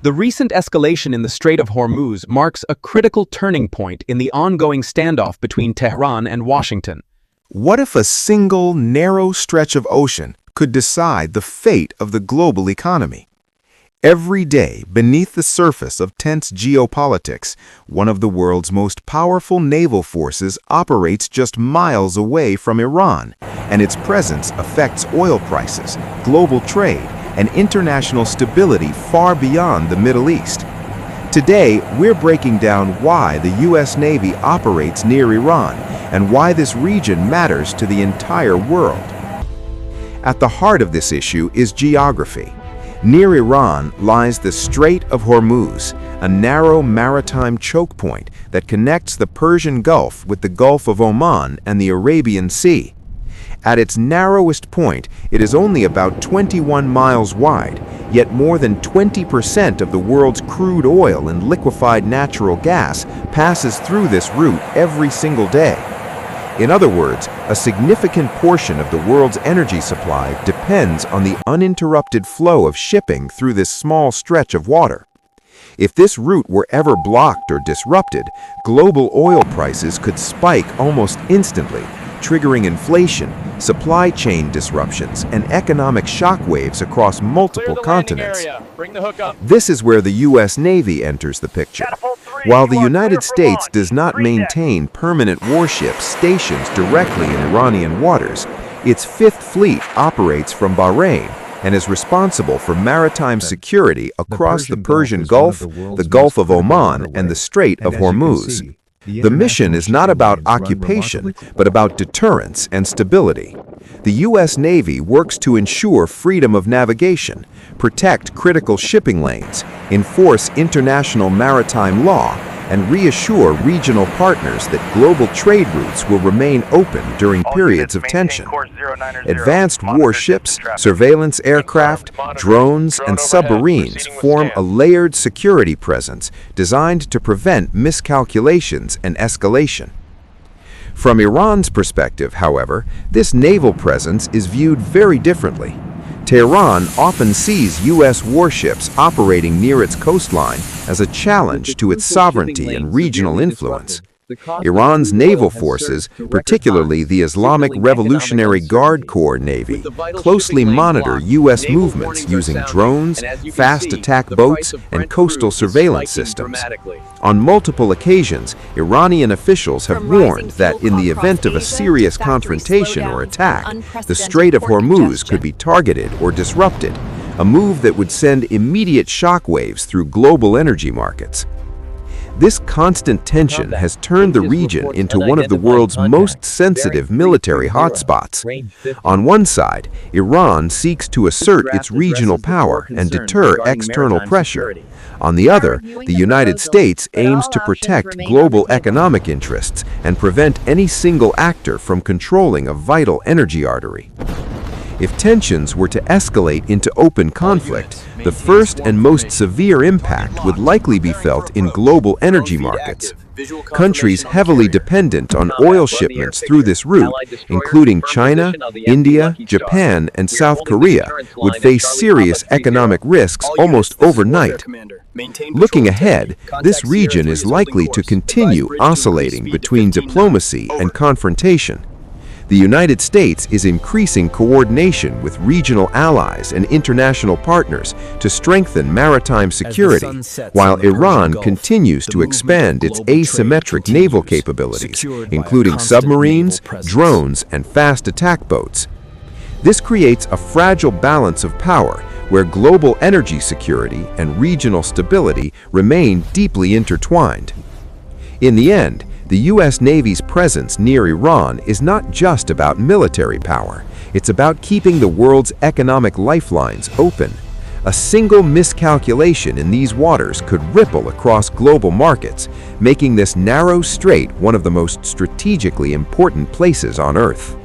The recent escalation in the Strait of Hormuz marks a critical turning point in the ongoing standoff between Tehran and Washington. What if a single, narrow stretch of ocean could decide the fate of the global economy? Every day, beneath the surface of tense geopolitics, one of the world's most powerful naval forces operates just miles away from Iran, and its presence affects oil prices, global trade, and international stability far beyond the Middle East. Today, we're breaking down why the U.S. Navy operates near Iran and why this region matters to the entire world. At the heart of this issue is geography. Near Iran lies the Strait of Hormuz, a narrow maritime choke point that connects the Persian Gulf with the Gulf of Oman and the Arabian Sea. At its narrowest point, it is only about 21 miles wide, yet more than 20% of the world's crude oil and liquefied natural gas passes through this route every single day. In other words, a significant portion of the world's energy supply depends on the uninterrupted flow of shipping through this small stretch of water. If this route were ever blocked or disrupted, global oil prices could spike almost instantly, triggering inflation, supply chain disruptions, and economic shockwaves across multiple continents. This is where the U.S. Navy enters the picture. While the United States does not maintain permanent warships stationed directly in Iranian waters, its Fifth Fleet operates from Bahrain and is responsible for maritime security across the Persian Gulf, the Gulf of Oman, and the Strait of Hormuz. The mission is not about occupation, but about deterrence and stability. The U.S. Navy works to ensure freedom of navigation, protect critical shipping lanes, enforce international maritime law, and reassure regional partners that global trade routes will remain open during periods of tension. Advanced warships, surveillance aircraft, drones, and submarines form a layered security presence designed to prevent miscalculations and escalation. From Iran's perspective, however, this naval presence is viewed very differently. Tehran often sees U.S. warships operating near its coastline as a challenge to its sovereignty and regional influence. Iran's naval forces, particularly the Islamic Revolutionary Guard Corps Navy, closely monitor U.S. movements using drones, fast attack boats, and coastal surveillance systems. On multiple occasions, Iranian officials have warned that in the event of a serious confrontation or attack, the Strait of Hormuz could be targeted or disrupted, a move that would send immediate shockwaves through global energy markets. This constant tension has turned the region into one of the world's most sensitive military hotspots. On one side, Iran seeks to assert its regional power and deter external pressure. On the other, the United States aims to protect global economic interests and prevent any single actor from controlling a vital energy artery. If tensions were to escalate into open conflict, the first and most severe impact would likely be felt in global energy markets. Countries heavily dependent on oil shipments through this route, including China, India, Japan, and South Korea, would face serious economic risks almost overnight. Looking ahead, this region is likely to continue oscillating between diplomacy and confrontation. The United States is increasing coordination with regional allies and international partners to strengthen maritime security, while Iran continues to expand its asymmetric naval capabilities, including submarines, drones, and fast attack boats. This creates a fragile balance of power where global energy security and regional stability remain deeply intertwined. In the end, the U.S. Navy's presence near Iran is not just about military power. It's about keeping the world's economic lifelines open. A single miscalculation in these waters could ripple across global markets, making this narrow strait one of the most strategically important places on Earth.